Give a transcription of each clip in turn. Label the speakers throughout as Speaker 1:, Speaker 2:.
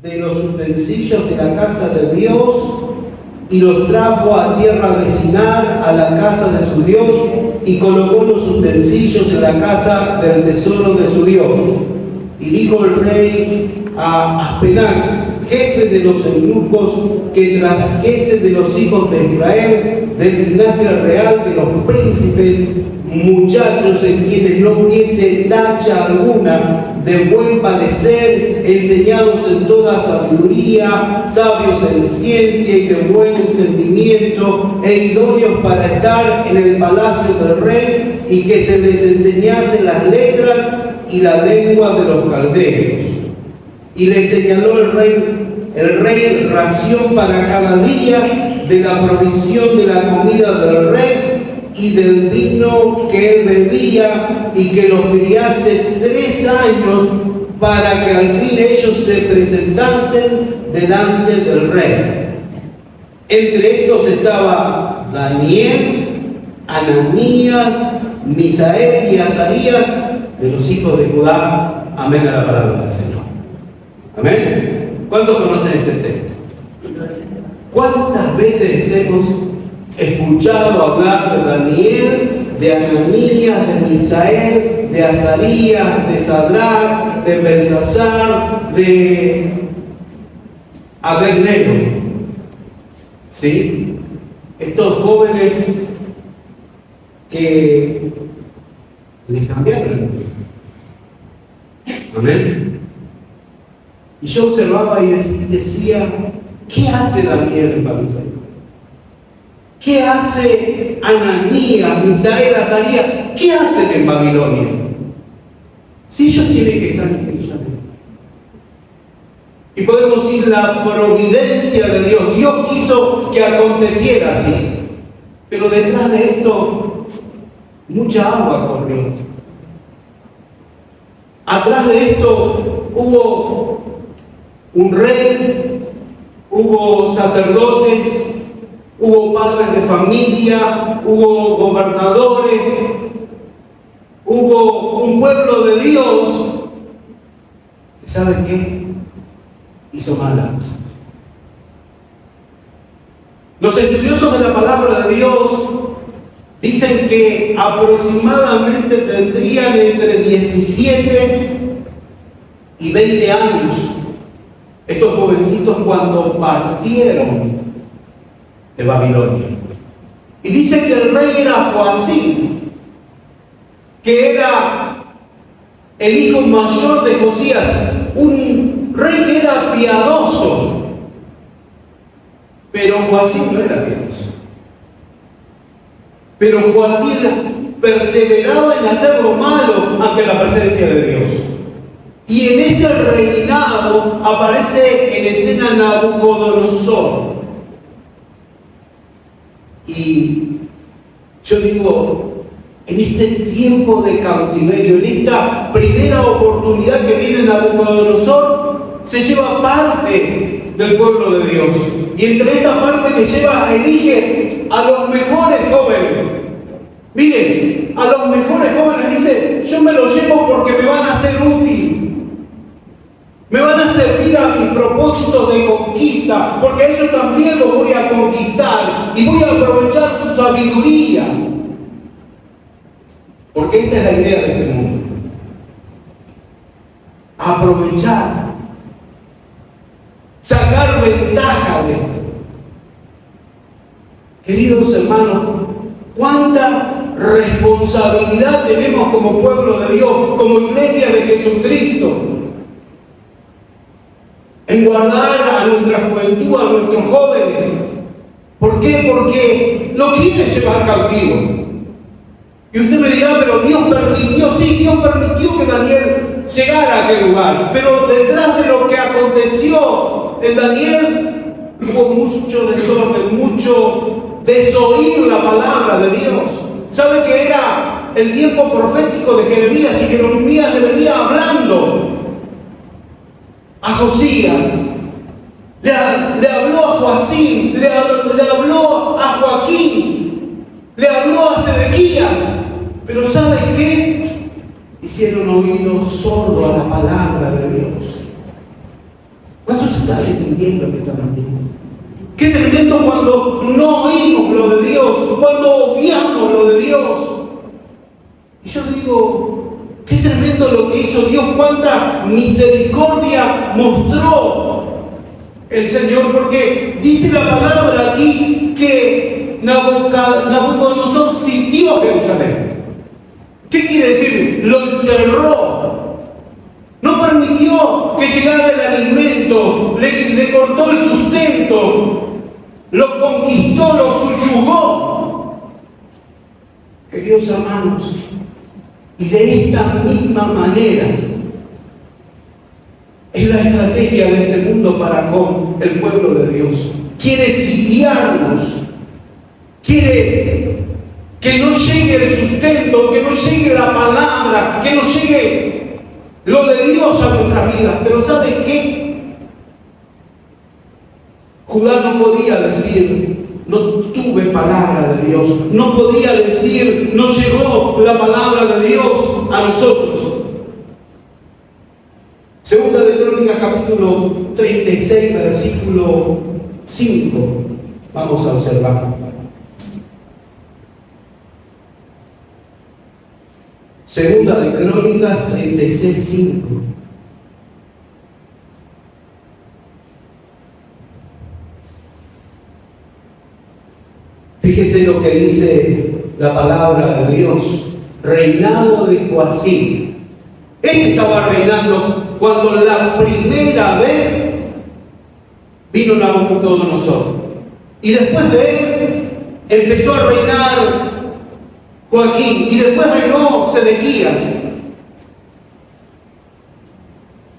Speaker 1: de los utensilios de la casa de Dios y los trajo a tierra de Sinar, a la casa de su Dios, y colocó los utensilios en la casa del tesoro de su Dios. Y dijo el rey a Aspenaz, jefe de los eunucos, que trajese de los hijos de Israel, del linaje real de los príncipes, muchachos en quienes no hubiese tacha alguna, de buen parecer, enseñados en toda sabiduría, sabios en ciencia y de buen entendimiento, e idóneos para estar en el palacio del rey, y que se les enseñasen las letras y la lengua de los caldeos. Y le señaló el rey ración para cada día de la provisión de la comida del rey y del vino que él bebía, y que los criase 3 años, para que al fin ellos se presentasen delante del rey. Entre estos estaba Daniel, Ananías, Misael y Azarías, de los hijos de Judá. Amén a la palabra del Señor. Amén. ¿Cuántos conocen este texto? ¿Cuántas veces hemos escuchado hablar de Daniel, de Ananías, de Misael, de Azarías, de Sadrach, de Belsasar, de Abednego? ¿Sí? Estos jóvenes que les cambiaron el mundo. Amén. Y yo observaba y decía, ¿qué hace Daniel en Babilonia? ¿Qué hace Ananías, Misael, Azarías? ¿Qué hacen en Babilonia? Si ellos tienen que estar en Jerusalén. Y podemos decir la providencia de Dios. Dios quiso que aconteciera así. Pero detrás de esto, mucha agua corrió. Atrás de esto hubo un rey, hubo sacerdotes, hubo padres de familia, hubo gobernadores, hubo un pueblo de Dios que, ¿saben qué? Hizo malas cosas. Los estudiosos de la palabra de Dios dicen que aproximadamente tendrían entre 17 y 20 años estos jovencitos cuando partieron de Babilonia. Y dice que el rey era Joacim, que era el hijo mayor de Josías, un rey que era piadoso. Pero Joacim no era piadoso. Pero Joacim perseveraba en hacer lo malo ante la presencia de Dios. Y en ese reinado aparece en escena Nabucodonosor. Y yo digo, en este tiempo de cautiverio, en esta primera oportunidad que viene Nabucodonosor, se lleva parte del pueblo de Dios. Y entre esta parte que lleva, elige a los mejores jóvenes. Miren, a los mejores jóvenes dice, yo me los llevo porque me van a ser útil. Me van a servir a mis propósitos de conquista, porque a ellos también los voy a conquistar y voy a aprovechar su sabiduría. Porque esta es la idea de este mundo. Aprovechar, sacar ventaja de esto. Queridos hermanos, cuánta responsabilidad tenemos como pueblo de Dios, como iglesia de Jesucristo, en guardar a nuestra juventud, a nuestros jóvenes. ¿Por qué? Porque lo quieren llevar cautivo. Y usted me dirá, pero Dios permitió, sí, Dios permitió que Daniel llegara a aquel lugar. Pero detrás de lo que aconteció en Daniel, hubo mucho desorden, mucho desoír la palabra de Dios. ¿Sabe que era el tiempo profético de Jeremías? Y Jeremías le venía hablando a Josías, le habló a Joacim, le habló a Joaquín, le habló a Sedequías. Pero ¿saben qué? Hicieron oído sordo a la palabra de Dios. ¿Cuántos están entendiendo que están aquí? Qué tremendo cuando no oímos lo de Dios, cuando obviamos lo de Dios. Y yo digo, qué tremendo lo que hizo Dios, cuánta misericordia mostró el Señor, porque dice la palabra aquí que Nabucodonosor sitió Jerusalén. ¿Qué quiere decir? Lo encerró. No permitió que llegara el alimento, le cortó el sustento, lo conquistó, lo subyugó. Queridos hermanos, y de esta misma manera es la estrategia de este mundo para con el pueblo de Dios. Quiere sitiarnos, quiere que no llegue el sustento, que no llegue la palabra, que no llegue lo de Dios a nuestra vida. Pero ¿sabe qué? Judá no podía decir, no tuve palabra de Dios. No podía decir, no llegó la palabra de Dios a nosotros. Segunda de Crónicas, capítulo 36, versículo 5. Vamos a observar. Segunda de Crónicas 36, 5. Fíjese lo que dice la palabra de Dios. Reinado de Joacim. Él estaba reinando cuando la primera vez vino Nabucodonosor. Y después de él empezó a reinar Joaquín, y después reinó Sedequías.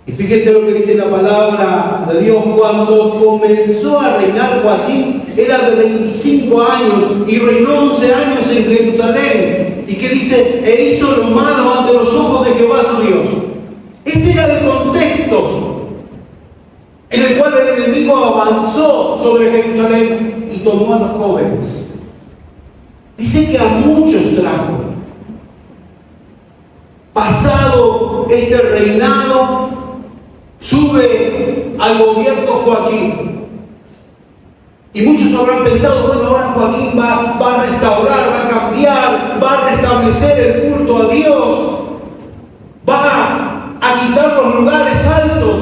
Speaker 1: Y fíjese lo que dice la palabra de Dios. Cuando comenzó a reinar Joacín, era de 25 años y reinó 11 años en Jerusalén. ¿Y qué dice? E hizo lo malo ante los ojos de Jehová su Dios. Este era el contexto en el cual el enemigo avanzó sobre Jerusalén y tomó a los jóvenes. Dice que a muchos trajo. Pasado este reinado, sube al gobierno Joaquín. Y muchos habrán pensado, bueno, ahora Joaquín va a restaurar, va a cambiar, va a restablecer el culto a Dios, va a quitar los lugares altos.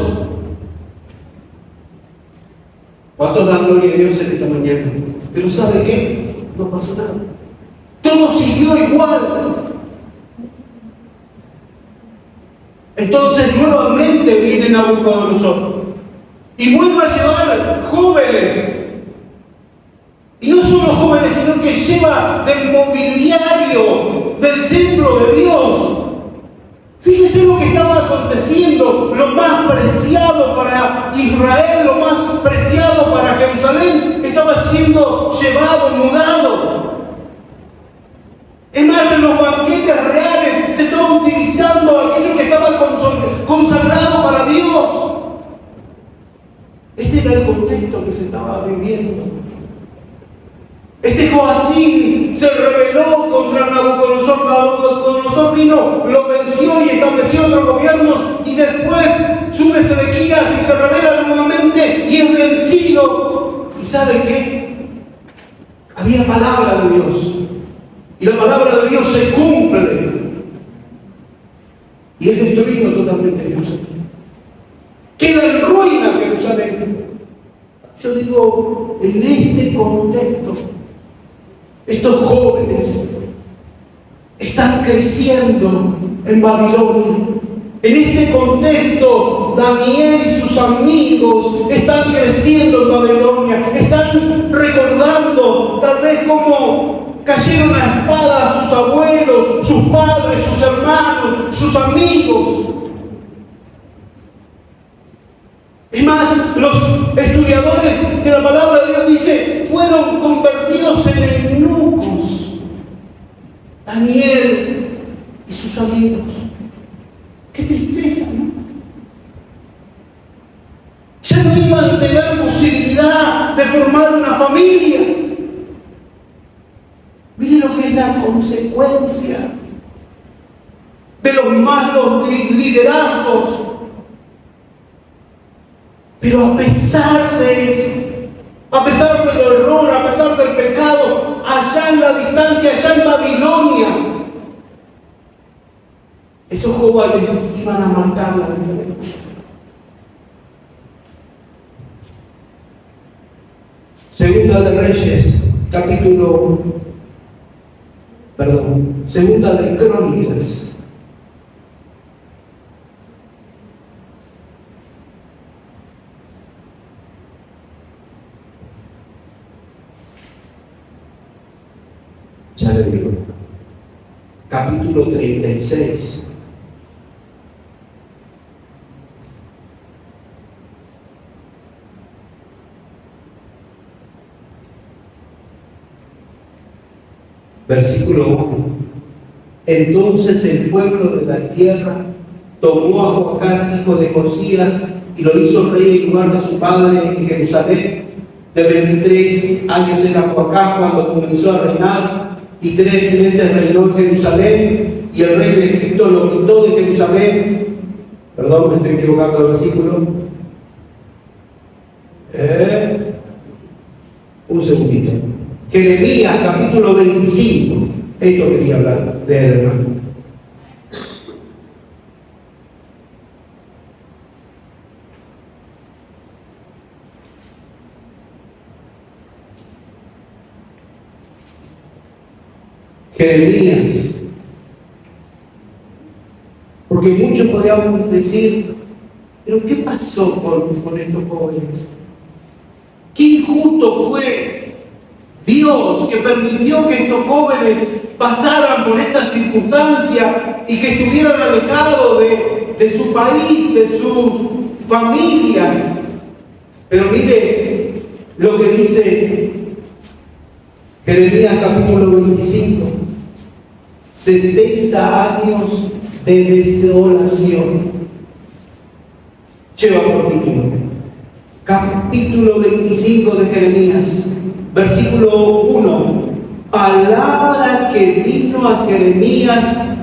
Speaker 1: ¿Cuántos dan gloria a Dios en esta mañana? Pero ¿sabe qué? No pasó nada. Todo siguió igual. Entonces nuevamente viene Nabucodonosor y vuelve a llevar jóvenes. Y no solo jóvenes, sino que lleva del mobiliario del templo de Dios. Fíjese lo que estaba aconteciendo. Lo más preciado para Israel, lo más preciado para Jerusalén, estaba siendo llevado, mudado. Es más, en los banquetes reales se estaba utilizando aquello que estaba consagrado para Dios. Este era el contexto que se estaba viviendo. Este Joacim se rebeló contra Nabucodonosor. Nabucodonosor vino, lo venció y estableció otro gobierno. Y después sube Sedequías y se rebela nuevamente y es vencido. ¿Y sabe qué? Había palabra de Dios. Y la palabra de Dios se cumple. Y es destruido totalmente Jerusalén. Queda en ruina Jerusalén. Yo digo, en este contexto, estos jóvenes están creciendo en Babilonia. En este contexto, Daniel y sus amigos están creciendo en Babilonia. Están recordando tal vez cómo cayeron a espada sus abuelos, sus padres, sus hermanos, sus amigos. Es más, los estudiadores de la palabra de Dios dicen, fueron convertidos en eunucos. Daniel y sus amigos. Qué tristeza, ¿no? Ya no iban a tener posibilidad de formar una familia. Miren lo que es la consecuencia de los malos liderazgos. Pero a pesar de eso, a pesar del error, a pesar del pecado, allá en la distancia, allá en Babilonia, esos jóvenes iban a marcar la diferencia. Segunda de Crónicas. Ya le digo. Capítulo 36. Versículo 1. Entonces el pueblo de la tierra tomó a Joacás, hijo de Josías, y lo hizo rey en lugar de su padre en Jerusalén. De 23 años era Joacás cuando comenzó a reinar, y 13 meses reinó en Jerusalén, y el rey de Egipto lo quitó de Jerusalén. Perdón, me estoy equivocando el versículo. Un segundito. Jeremías capítulo 25. Esto quería hablar de él, hermano. Jeremías. Porque muchos podríamos decir, pero ¿qué pasó con estos jóvenes? ¿Qué injusto fue Dios que permitió que estos jóvenes pasaran por esta circunstancia y que estuvieran alejados de su país, de sus familias? Pero mire lo que dice Jeremías capítulo 25. 70 años de desolación lleva por título. Capítulo 25 de Jeremías, versículo 1. Palabra que vino a Jeremías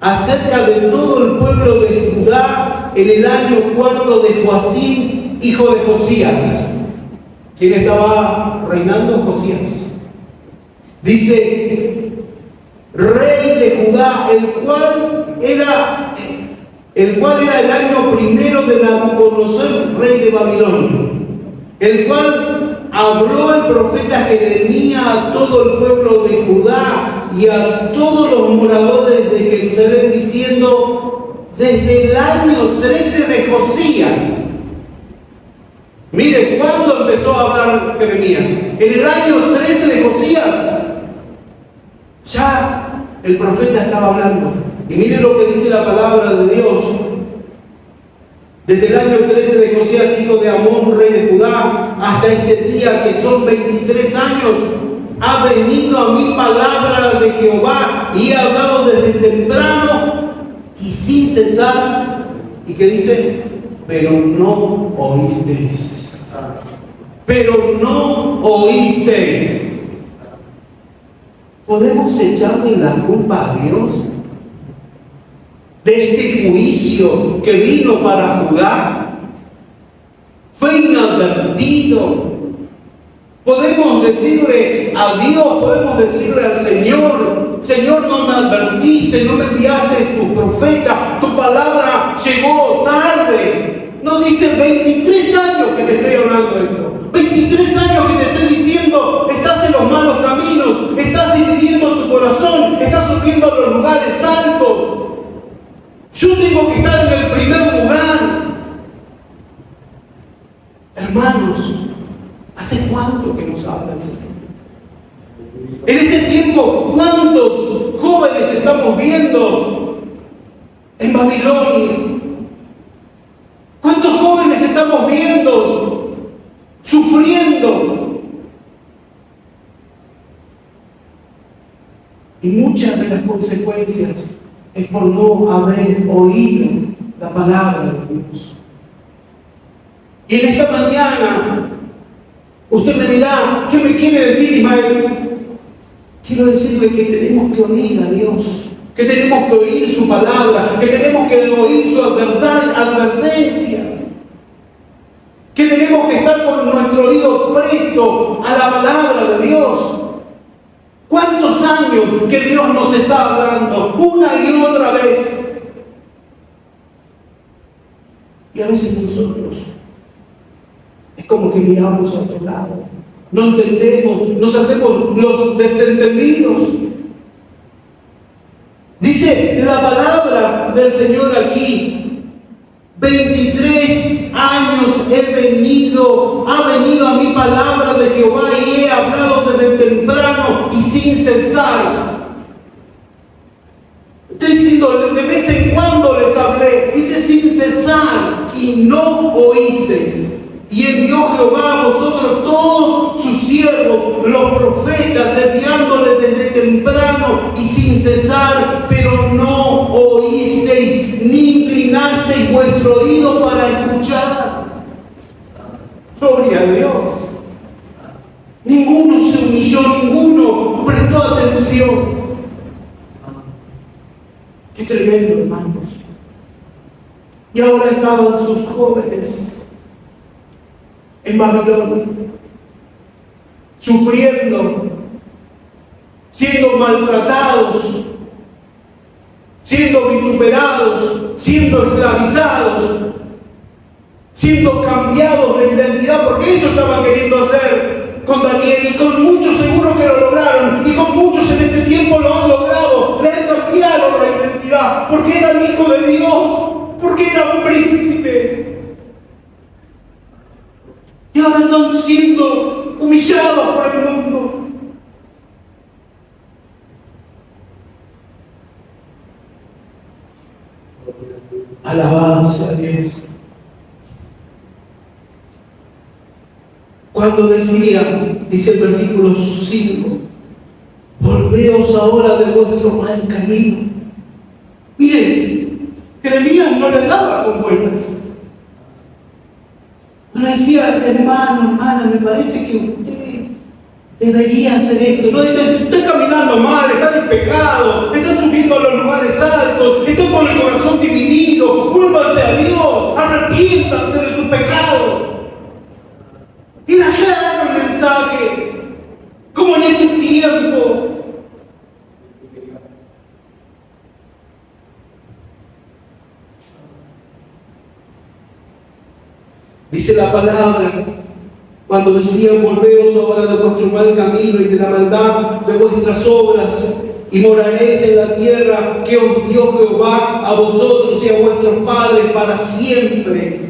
Speaker 1: acerca de todo el pueblo de Judá en el año 4 de Joacim, hijo de Josías. ¿Quién estaba reinando? Josías. Dice, rey de Judá, el cual era el año primero de Nabucodonosor, rey de Babilonia, el cual habló el profeta Jeremías a todo el pueblo de Judá y a todos los moradores de Jerusalén, diciendo, desde el año 13 de Josías. Mire, ¿cuándo empezó a hablar Jeremías? En el año 13 de Josías. Ya el profeta estaba hablando. Y mire lo que dice la palabra de Dios. Desde el año 13 de Josías, hijo de Amón, rey de Judá, hasta este día, que son 23 años, ha venido a mí palabra de Jehová y he hablado desde temprano y sin cesar. ¿Y qué dice? Pero no oísteis. Pero no oísteis. ¿Podemos echarle la culpa a Dios de este juicio que vino para Judá? Fue inadvertido. Podemos decirle a Dios, podemos decirle al Señor, Señor, no me advertiste, no me enviaste tu profeta, tu palabra llegó tarde. No dice 23 años que te estoy hablando de esto. 23 años que te estoy diciendo, estás en los malos caminos, estás dividiendo tu corazón, estás subiendo a los lugares altos. Yo tengo que estar en el primer lugar. Hermanos, ¿hace cuánto que nos habla el Señor? En este tiempo, ¿cuántos jóvenes estamos viendo en Babilonia? ¿Cuántos jóvenes estamos viendo sufriendo? Y muchas de las consecuencias es por no haber oído la palabra de Dios. Y en esta mañana, usted me dirá, ¿qué me quiere decir, Ismael? Quiero decirle que tenemos que oír a Dios, que tenemos que oír su palabra, que tenemos que oír su advertencia. tenemos que estar con nuestro oído presto a la palabra de Dios. ¿Cuántos años que Dios nos está hablando una y otra vez? Y a veces nosotros es como que miramos a otro lado, no entendemos, nos hacemos los desentendidos. Dice la palabra del Señor aquí: 23 años ha venido a mi palabra de Jehová y he hablado desde temprano y sin cesar. Estoy diciendo, de vez en cuando les hablé, dice sin cesar, y no oísteis. Y envió Jehová a vosotros todos sus siervos, los profetas, enviándoles desde temprano y sin cesar, pero no oísteis, ni inclinasteis vuestro oído para escuchar. Gloria a Dios. Ninguno se humilló, ninguno prestó atención. Qué tremendo, hermanos. Y ahora estaban sus jóvenes en Babilonia, sufriendo, siendo maltratados, siendo vituperados, siendo esclavizados, siendo cambiados de identidad, porque eso estaban queriendo hacer con Daniel, y con muchos seguro que lo lograron, y con muchos en este tiempo lo han logrado. Le han cambiado la identidad, porque eran hijos de Dios, porque eran príncipes. Y ahora están siendo humillados por el mundo. Alabado sea Dios. Cuando decía, dice el versículo 5, volveos ahora de vuestro mal camino. Miren, Jeremías no le daba con vueltas. No decía, hermana, me parece que usted debería hacer esto. No, está caminando mal, está en pecado, está subiendo a los lugares altos, está con el corazón dividido. Vuélvanse a Dios, arrepiéntanse de sus pecados. Era claro el mensaje, como en este tiempo. Dice la palabra, cuando decían, volveos ahora de vuestro mal camino y de la maldad de vuestras obras, y moraréis en la tierra que os dio Jehová a vosotros y a vuestros padres para siempre.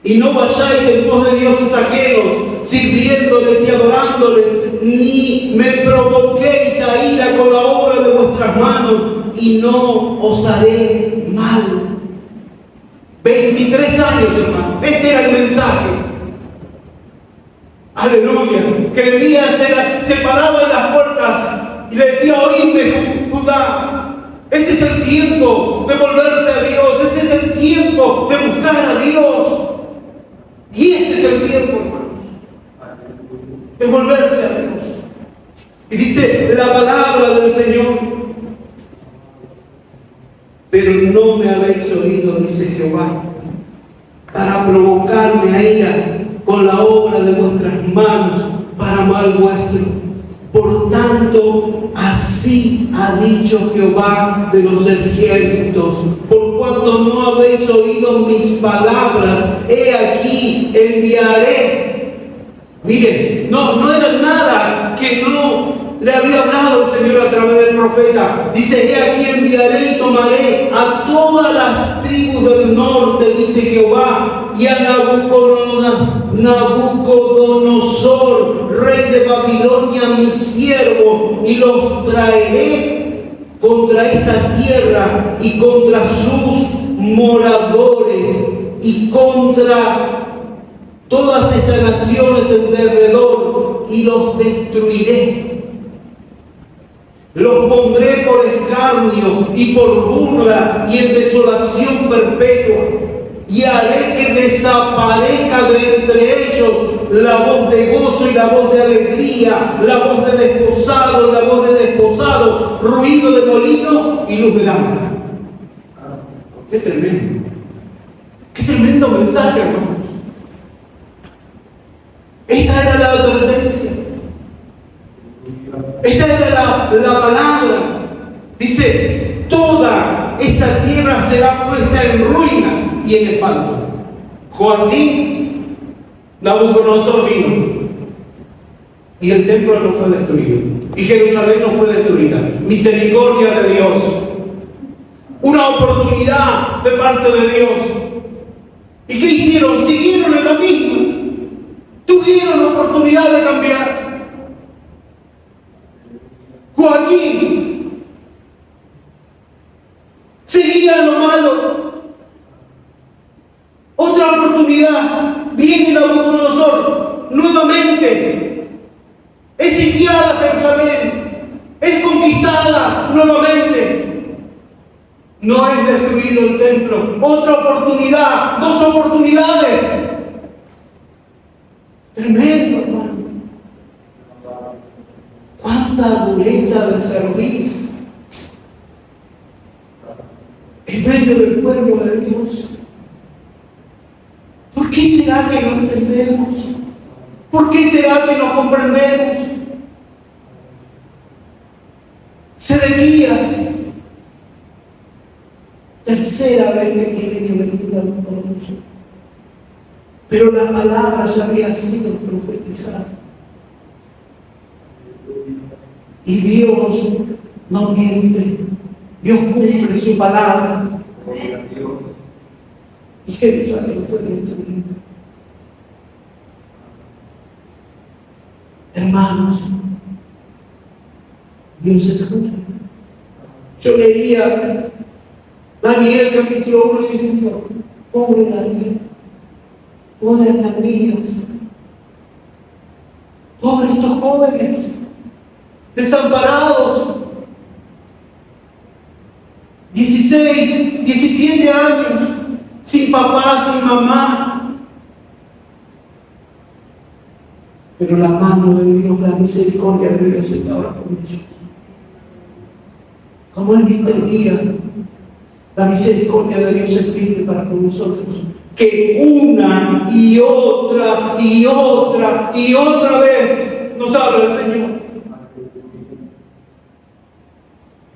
Speaker 1: Y no vayáis en pos de dioses ajenos, sirviéndoles y adorándoles, ni me provoquéis a ira con la obra de vuestras manos, y no os haré mal. 23 años, hermano. Este era el mensaje. Aleluya. Jeremías se paraba en las puertas y le decía, oídme, Judá. Este es el tiempo de volverse a Dios. Este es el tiempo de buscar a Dios. Y este es el tiempo, hermano, de volverse a Dios. Y dice la palabra del Señor, pero no me habéis oído, dice Jehová, para provocarme a ira con la obra de vuestras manos para mal vuestro. Por tanto, así ha dicho Jehová de los ejércitos, por cuanto no habéis oído mis palabras, he aquí enviaré. Miren, no era nada que no le había hablado el Señor a través del profeta. Dice, he aquí enviaré y tomaré a todas las tribus del norte, dice Jehová, y a Nabucodonosor, rey de Babilonia, mi siervo, y los traeré contra esta tierra y contra sus moradores y contra todas estas naciones en derredor, y los destruiré. Los pondré por escarnio y por burla y en desolación perpetua, y haré que desaparezca de entre ellos la voz de gozo y la voz de alegría, la voz de desposado y la voz de desposado, ruido de molino y luz de lámpara. ¡Qué tremendo! ¡Qué tremendo mensaje, hermanos! Esta era la advertencia. Esta era la palabra. Dice, toda esta tierra será puesta en ruinas y en espanto. Joacim, Nabucodonosor vino y el templo no fue destruido y Jerusalén no fue destruida. Misericordia de Dios, una oportunidad de parte de Dios. ¿Y qué hicieron? Siguieron en lo mismo. Tuvieron oportunidad de cambiar. Joaquín seguía en lo malo. Otra oportunidad, viene Nabucodonosor nuevamente. Es sitiada Jerusalén, es conquistada nuevamente. No es destruido el templo. Otra oportunidad, dos oportunidades. Tremendo, hermano. Cuánta dureza de servicio en medio del pueblo de Dios. ¿Por qué será que no entendemos? ¿Por qué será que no comprendemos? Sedequías, tercera vez que tiene que venir a nosotros. Pero la palabra ya había sido profetizada. Y Dios no miente. Dios cumple su palabra. Y Jerusalén fue destruida. Hermanos, Dios es justo. Yo leía Daniel capítulo 1 y decía, pobre Daniel, pobre Ananías, pobre estos jóvenes, desamparados, 16, 17 años, sin papá, sin mamá. Pero la mano de Dios, la misericordia de Dios estaba con ellos. Como en este día, la misericordia de Dios se pide para con nosotros. Que una y otra y otra y otra vez nos habla el Señor.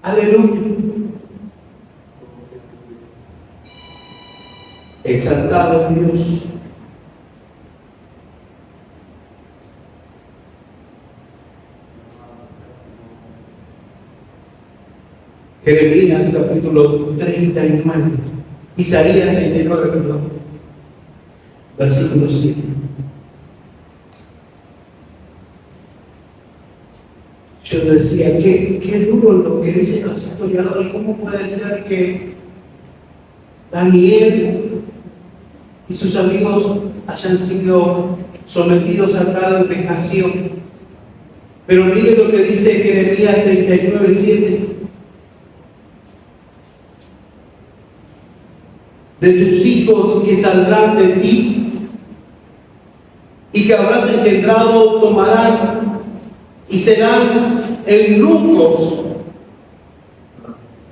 Speaker 1: Aleluya. Exaltado es Dios. Jeremías capítulo 39, Isaías 39, perdón, versículo 7. Yo decía, qué duro lo que dicen los historiadores. ¿Cómo puede ser que Daniel y sus amigos hayan sido sometidos a tal vejación? Pero mire lo que dice Jeremías 39, 7. De tus hijos que saldrán de ti y que habrás engendrado tomarán y serán eunucos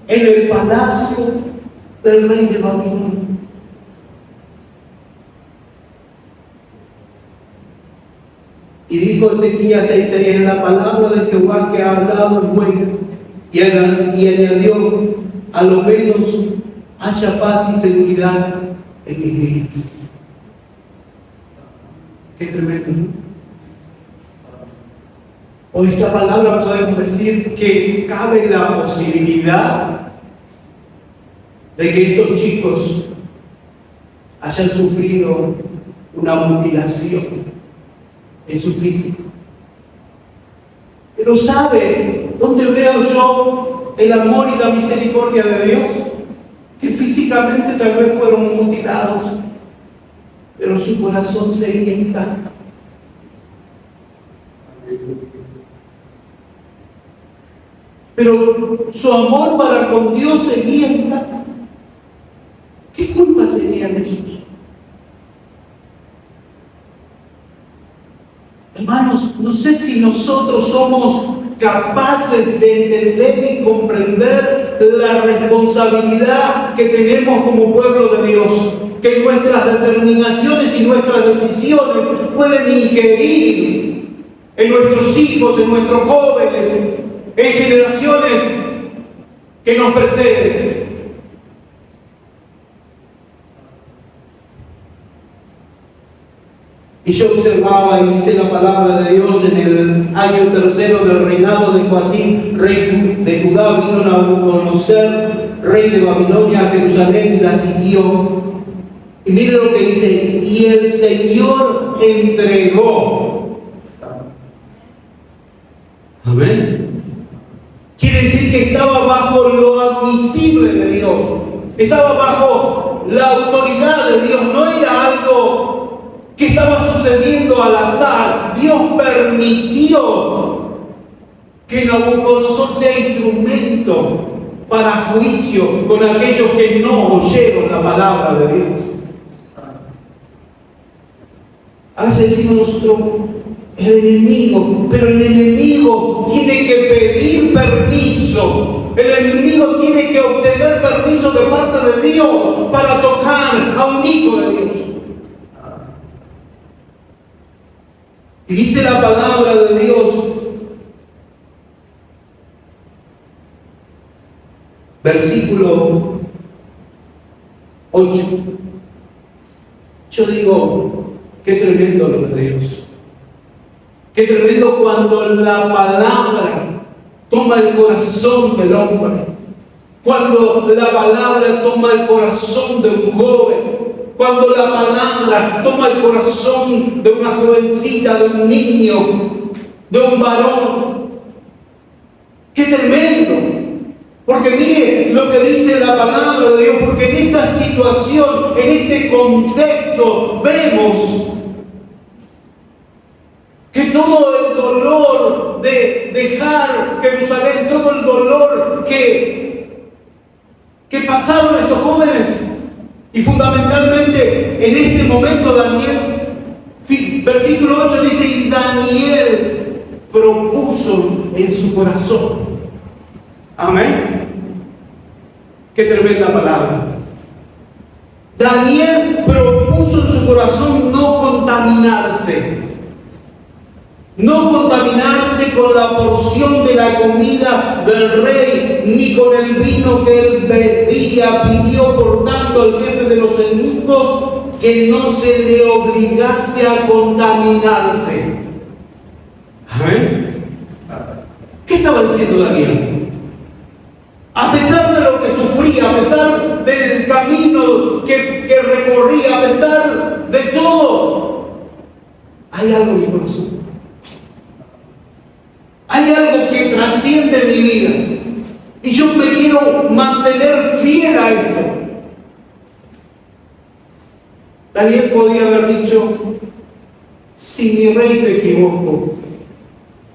Speaker 1: en el palacio del rey de Babilonia. Y dijo Ezequías 6:6, la palabra de Jehová que ha hablado es buena. Y añadió, a lo menos haya paz y seguridad en mis días. Qué tremendo, ¿no? O esta palabra podemos decir que cabe la posibilidad de que estos chicos hayan sufrido una mutilación en su físico. Pero ¿sabe dónde veo yo el amor y la misericordia de Dios? Que físicamente tal vez fueron mutilados, pero su corazón seguía intacto. Pero su amor para con Dios seguía intacto. ¿Qué culpa tenían ellos? Hermanos, no sé si nosotros somos capaces de entender y comprender la responsabilidad que tenemos como pueblo de Dios. que nuestras determinaciones y nuestras decisiones pueden ingerir en nuestros hijos, en nuestros jóvenes, en generaciones que nos preceden. Y yo observaba y dice la palabra de Dios en el año tercero del reinado de Joacim, rey de Judá, vino Nabucodonosor, rey de Babilonia, a Jerusalén y la sitió. Y mire lo que dice, y el Señor entregó. Amén. Quiere decir que estaba bajo lo admisible de Dios, estaba bajo la autoridad de Dios, no era algo que estaba sucediendo al azar. Dios permitió que Nabucodonosor sea instrumento para juicio con aquellos que no oyeron la palabra de Dios. A veces decimos nosotros, el enemigo, pero el enemigo tiene que pedir permiso. El enemigo tiene que obtener permiso de parte de Dios para tocar a un hijo de Dios. Y dice la palabra de Dios, versículo 8. Yo digo, qué tremendo lo de Dios. Qué tremendo cuando la palabra toma el corazón del hombre. Cuando la palabra toma el corazón de un joven. Cuando la palabra toma el corazón de una jovencita, de un niño, de un varón. ¡Qué tremendo! Porque mire lo que dice la palabra de Dios, porque en esta situación, en este contexto, vemos que todo el dolor de dejar Jerusalén, todo el dolor que pasaron estos jóvenes, y fundamentalmente en este momento Daniel, versículo 8 dice, y Daniel propuso en su corazón. Amén. Qué tremenda palabra. Daniel propuso en su corazón no contaminarse. No contaminarse con la porción de la comida del rey, ni con el vino que él bebía. Pidió por tanto al jefe de los eunucos que no se le obligase a contaminarse. ¿Amén? ¿Qué estaba diciendo Daniel? A pesar de lo que sufría, a pesar del camino que recorría, a pesar de todo, hay algo en mi corazón. Hay algo que trasciende mi vida. Y yo me quiero mantener fiel a esto. Daniel podía haber dicho, si mi rey se equivocó,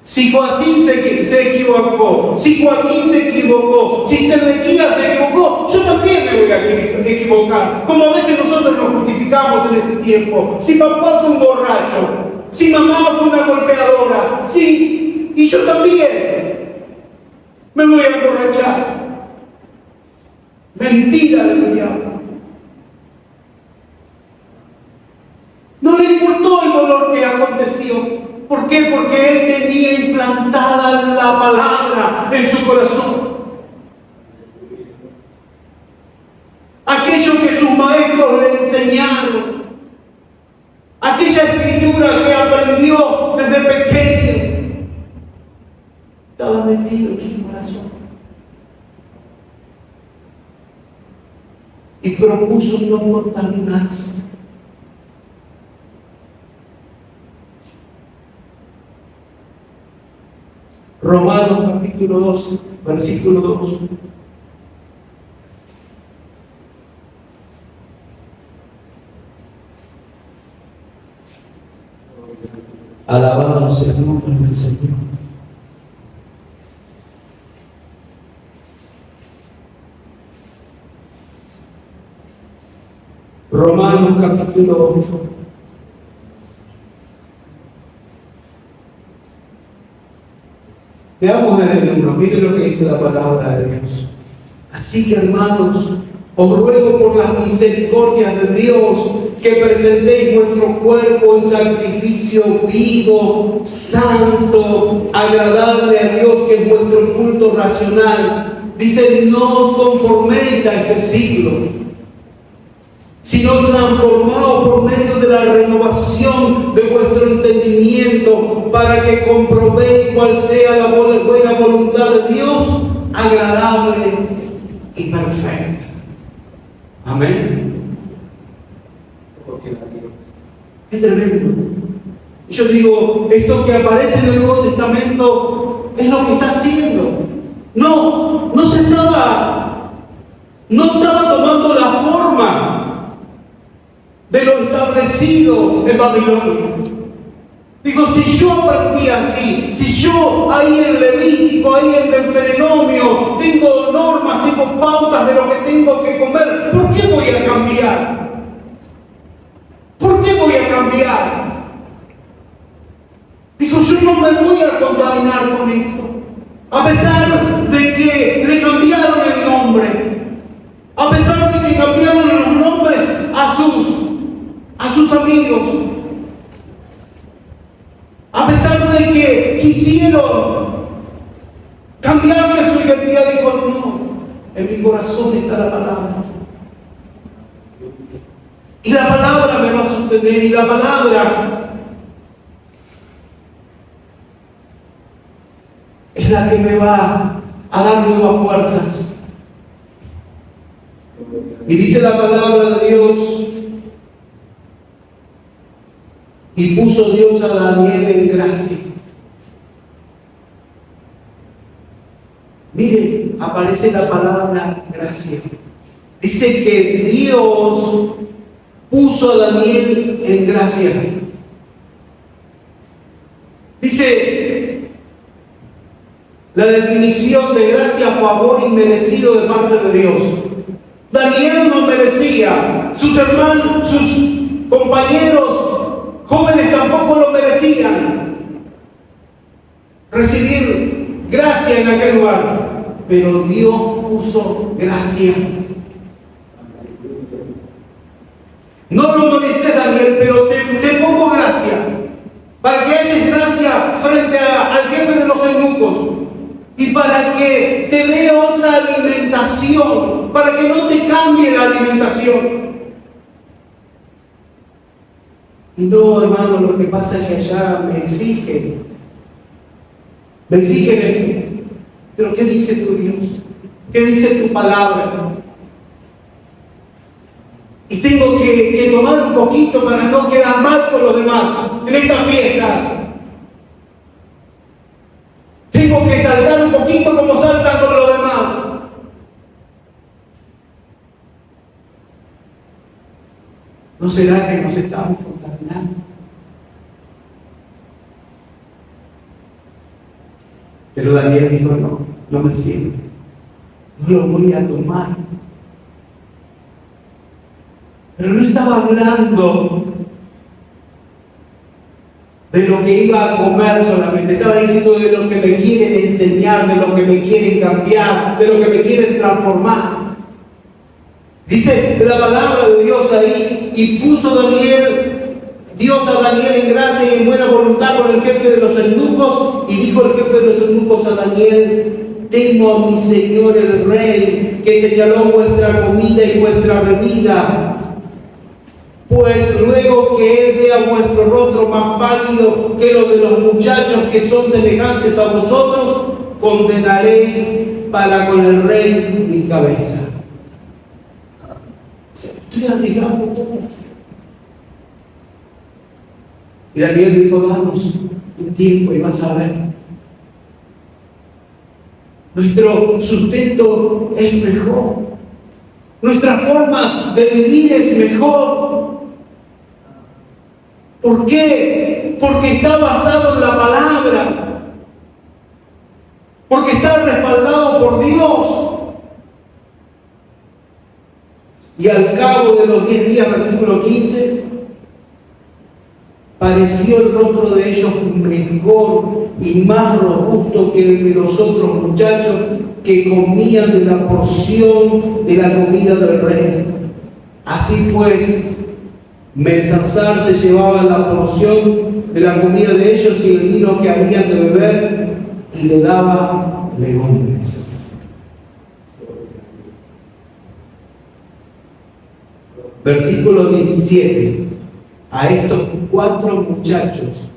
Speaker 1: si Joacim se equivocó, si Joaquín se equivocó, si Sedequías se equivocó, yo también me voy a equivocar. Como a veces nosotros nos justificamos en este tiempo. Si papá fue un borracho, si mamá fue una golpeadora, y yo también me voy a emborrachar. Mentira del diablo. No le importó el dolor que aconteció. ¿Por qué? Porque él tenía implantada la palabra en su corazón. Aquello que sus maestros le enseñaron. Aquella escritura que aprendió desde pequeño. Estaba metido en su corazón. Y propuso no contaminarse. Romanos capítulo 2, versículo 2. Alabado sea el nombre del Señor. Romanos capítulo 2. Veamos desde el 1, mire lo que dice la palabra de Dios. Así que, hermanos, Os ruego por las misericordias de Dios que presentéis vuestro cuerpo en sacrificio vivo, santo, agradable a Dios, que es vuestro culto racional. Dice, no os conforméis a este siglo, sino transformaos por medio de la renovación de vuestro entendimiento, para que comprobéis cuál sea la buena voluntad de Dios, agradable y perfecta. Amén. Qué tremendo. Yo digo, esto que aparece en el Nuevo Testamento es lo que está haciendo. No estaba tomando la forma de lo establecido en Babilonia. Digo, si yo aprendí así, si yo ahí en Levítico, ahí en Deuteronomio, tengo normas, tengo pautas de lo que tengo que comer, ¿por qué voy a cambiar? ¿Por qué voy a cambiar? Dijo, yo no me voy a contaminar con esto. A pesar de que le cambiaron el nombre, a pesar de que cambiaron los nombres a sus amigos, a pesar de que quisieron cambiarle su identidad, dijo, no, en mi corazón está la palabra. Y la palabra me va a sostener, y la palabra es la que me va a dar nuevas fuerzas. Y dice la palabra de Dios, y puso Dios a Daniel en gracia. Miren, aparece la palabra gracia. Dice que Dios puso a Daniel en gracia. Dice la definición de gracia, favor inmerecido de parte de Dios. Daniel no merecía, sus hermanos, sus compañeros jóvenes tampoco lo merecían recibir gracia en aquel lugar, pero Dios puso gracia. No lo mereces, Daniel, pero te pongo gracia, para que hayas gracia frente al jefe de los eunucos, y para que te dé otra alimentación, para que no te cambie la alimentación. Y no, hermano, lo que pasa es que allá me exigen esto. Pero ¿qué dice tu Dios? ¿Qué dice tu palabra? Y tengo que tomar un poquito para no quedar mal con los demás en estas fiestas. Tengo que saltar un poquito como saltan con los demás. ¿No será que nos estamos contaminando? Pero Daniel dijo, no me sirve. No lo voy a tomar. Pero no estaba hablando de lo que iba a comer solamente, estaba diciendo de lo que me quieren enseñar, de lo que me quieren cambiar, de lo que me quieren transformar. Dice la palabra de Dios ahí, y puso Dios a Daniel en gracia y en buena voluntad con el jefe de los eunucos, y dijo el jefe de los eunucos a Daniel, temo a mi señor el rey, que señaló vuestra comida y vuestra bebida. Pues luego que él vea vuestro rostro más pálido que los de los muchachos que son semejantes a vosotros, condenaréis para con el rey mi cabeza. Estoy arriesgando todo. Y Daniel dijo, danos un tiempo y vas a ver. Nuestro sustento es mejor. Nuestra forma de vivir es mejor. ¿Por qué? Porque está basado en la palabra. Porque está respaldado por Dios. Y al cabo de los 10 días, versículo 15, Pareció el rostro de ellos mejor y más robusto que el de los otros muchachos que comían de la porción de la comida del rey. Así pues, Belsasar se llevaba la porción de la comida de ellos y el vino que habían de beber, y le daba legumbres. Versículo 17. A estos 4 muchachos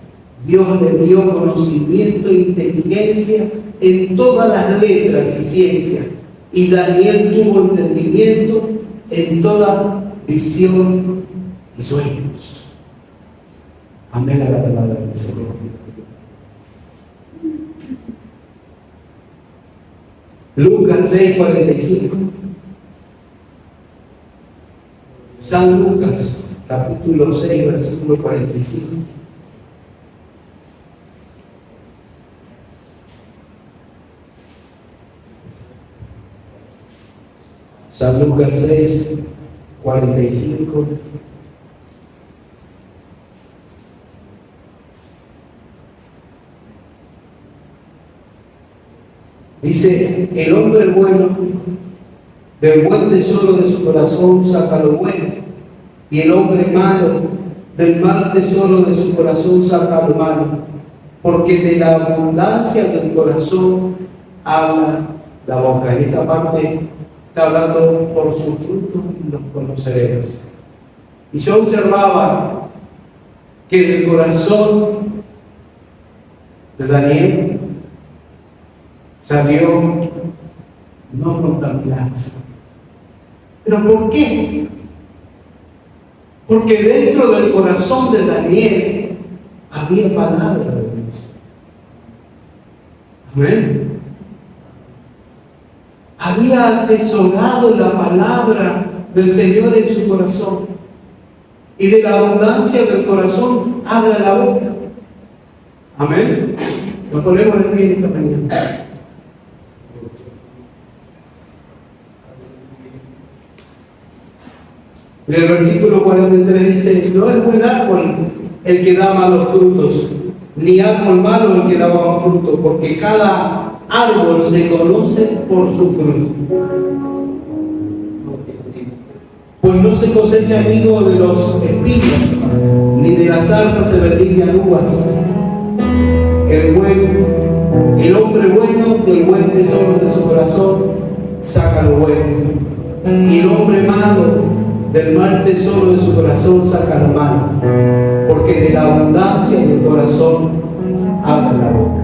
Speaker 1: Dios les dio conocimiento e inteligencia en todas las letras y ciencias, y Daniel tuvo entendimiento en toda visión y sueños. Amén a la palabra del Señor. Lucas 6:45. San Lucas, capítulo 6, versículo 45. San Lucas 6, 45. Dice: el hombre bueno del buen tesoro de su corazón saca lo bueno, y el hombre malo del mal tesoro de su corazón saca lo malo, porque de la abundancia del corazón habla la boca. En esta parte está hablando: por sus frutos los conoceréis. Y yo observaba que del corazón de Daniel salió no contaminarse. ¿Pero por qué? Porque dentro del corazón de Daniel había palabra de Dios. Amén. Había atesorado la palabra del Señor en su corazón, y de la abundancia del corazón habla la boca. Amén. Nos ponemos de pie esta mañana. En el versículo 43 dice: no es buen árbol el que da malos frutos, ni árbol malo el que da buen fruto, porque cada árbol se conoce por su fruto. Pues no se cosecha higo de los espinos, ni de la zarza se vendimian uvas. El hombre bueno del buen tesoro de su corazón saca lo bueno, y el hombre malo del mal tesoro de su corazón saca lo malo, porque de la abundancia del corazón habla la boca.